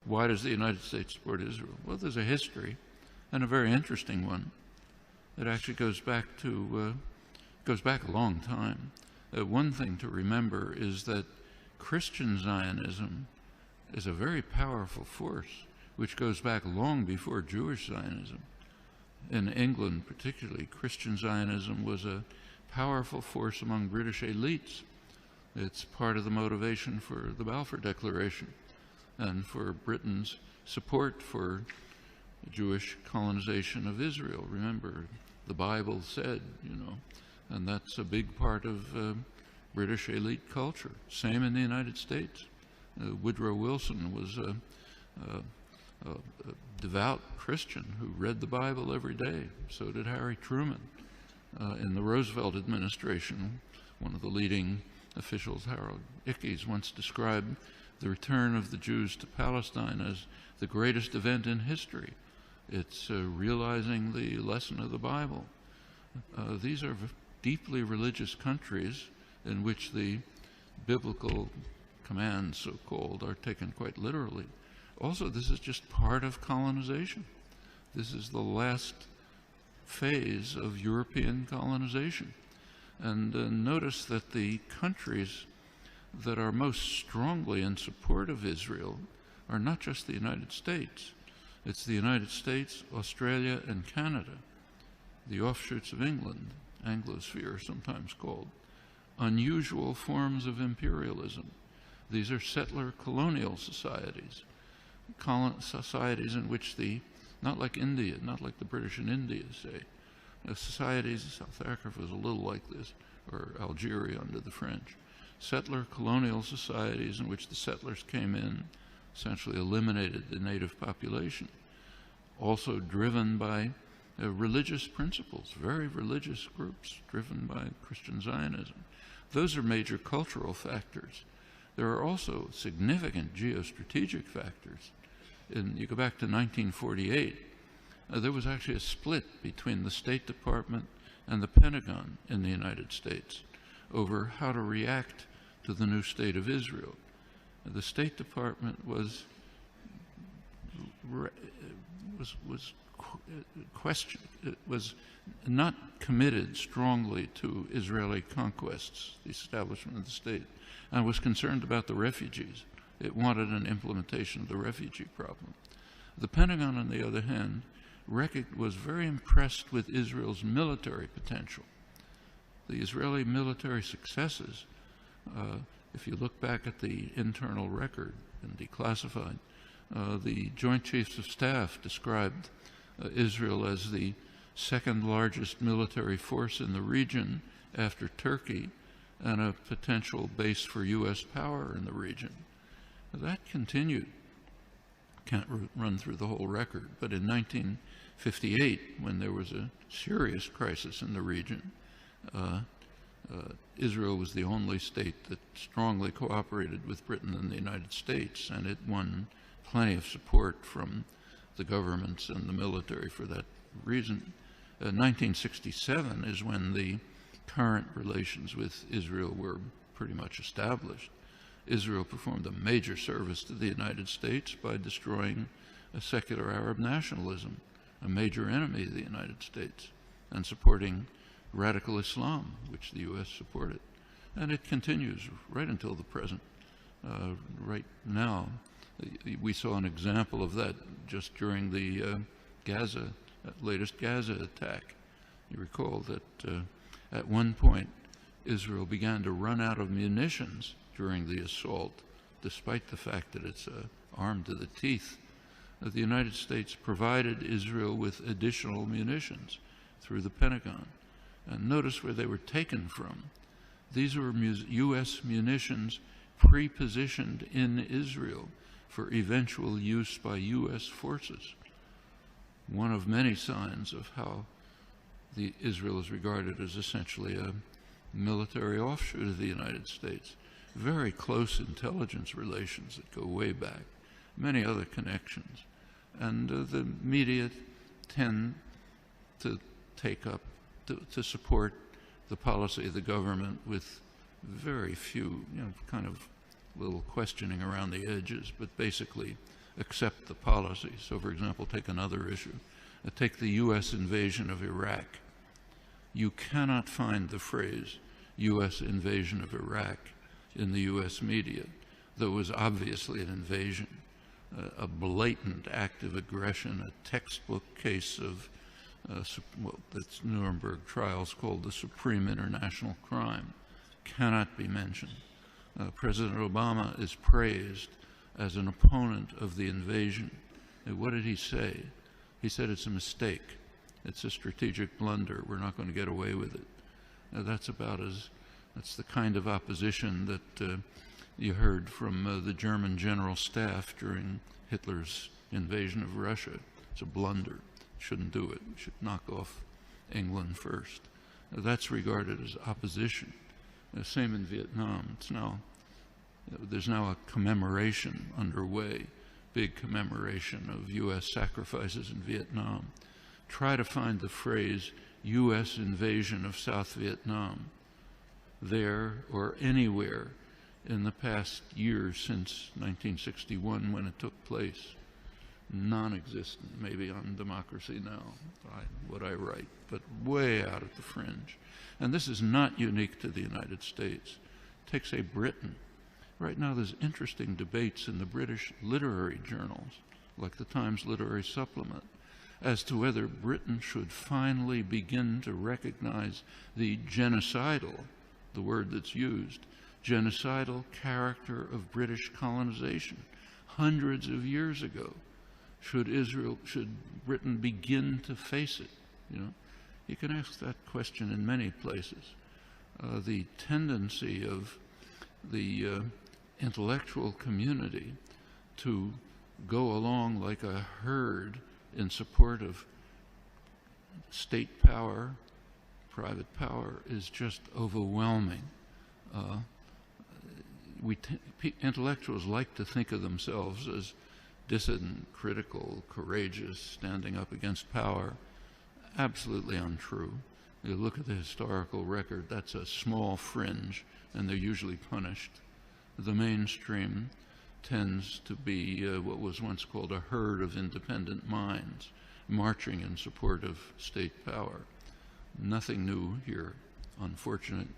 Why does the United States support Israel? Well, there's a history, and a very interesting one. It actually goes back a long time. One thing to remember is that Christian Zionism is a very powerful force, which goes back long before Jewish Zionism. In England particularly, Christian Zionism was a powerful force among British elites. It's part of the motivation for the Balfour Declaration and for Britain's support for Jewish colonization of Israel. Remember, the Bible said, and that's a big part of British elite culture. Same in the United States. Woodrow Wilson was a devout Christian who read the Bible every day. So did Harry Truman. In the Roosevelt administration, one of the leading officials, Harold Ickes, once described the return of the Jews to Palestine as the greatest event in history. It's realizing the lesson of the Bible. These are deeply religious countries in which the biblical commands, so-called, are taken quite literally. Also, this is just part of colonization. This is the last phase of European colonization. And notice that the countries that are most strongly in support of Israel are not just the United States. It's the United States, Australia, and Canada, the offshoots of England, Anglosphere sometimes called, unusual forms of imperialism. These are settler colonial societies, societies in which not like India, not like the British in India, say, societies, South Africa was a little like this, or Algeria under the French, settler colonial societies in which the settlers came in, essentially eliminated the native population, also driven by religious principles, very religious groups driven by Christian Zionism. Those are major cultural factors. There are also significant geostrategic factors. You go back to 1948, there was actually a split between the State Department and the Pentagon in the United States over how to react to the new state of Israel. The State Department was not committed strongly to Israeli conquests, the establishment of the state, and was concerned about the refugees. It wanted an implementation of the refugee problem. The Pentagon, on the other hand, was very impressed with Israel's military potential. The Israeli military successes, if you look back at the internal record and declassified, the Joint Chiefs of Staff described Israel as the second largest military force in the region after Turkey and a potential base for U.S. power in the region. That continued. Can't run through the whole record, but in 1958, when there was a serious crisis in the region, Israel was the only state that strongly cooperated with Britain and the United States, and it won plenty of support from the governments and the military for that reason. 1967 is when the current relations with Israel were pretty much established. Israel performed a major service to the United States by destroying a secular Arab nationalism, a major enemy of the United States, and supporting radical Islam, which the U.S. supported. And it continues right until the present. Right now, we saw an example of that just during the latest Gaza attack. You recall that at one point, Israel began to run out of munitions during the assault, despite the fact that it's armed to the teeth. The United States provided Israel with additional munitions through the Pentagon. And notice where they were taken from. These were U.S. munitions pre-positioned in Israel for eventual use by U.S. forces. One of many signs of how Israel is regarded as essentially a military offshoot of the United States. Very close intelligence relations that go way back, many other connections. And the media tend to take up, to support the policy of the government with very few, kind of little questioning around the edges, but basically accept the policy. So, for example, take another issue. Take the U.S. invasion of Iraq. You cannot find the phrase U.S. invasion of Iraq in the U.S. media, though it was obviously an invasion, a blatant act of aggression, a textbook case of what the Nuremberg trials called the supreme international crime, cannot be mentioned. President Obama is praised as an opponent of the invasion. And what did he say? He said it's a mistake. It's a strategic blunder. We're not going to get away with it. That's the kind of opposition that you heard from the German general staff during Hitler's invasion of Russia. It's a blunder. Shouldn't do it. We should knock off England first. That's regarded as opposition. Same in Vietnam. There's now a commemoration underway, big commemoration of U.S. sacrifices in Vietnam. Try to find the phrase U.S. invasion of South Vietnam there or anywhere in the past year since 1961 when it took place. Non-existent, maybe on Democracy Now, what I write, but way out at the fringe. And this is not unique to the United States. Take, say, Britain. Right now there's interesting debates in the British literary journals, like the Times Literary Supplement, as to whether Britain should finally begin to recognize the genocidal, the word that's used, genocidal character of British colonization hundreds of years ago. Should Britain begin to face it? You can ask that question in many places. The tendency of the intellectual community to go along like a herd in support of state power, private power, is just overwhelming. Intellectuals like to think of themselves as dissident, critical, courageous, standing up against power. Absolutely untrue. You look at the historical record, that's a small fringe, and they're usually punished. The mainstream tends to be what was once called a herd of independent minds, marching in support of state power. Nothing new here, unfortunate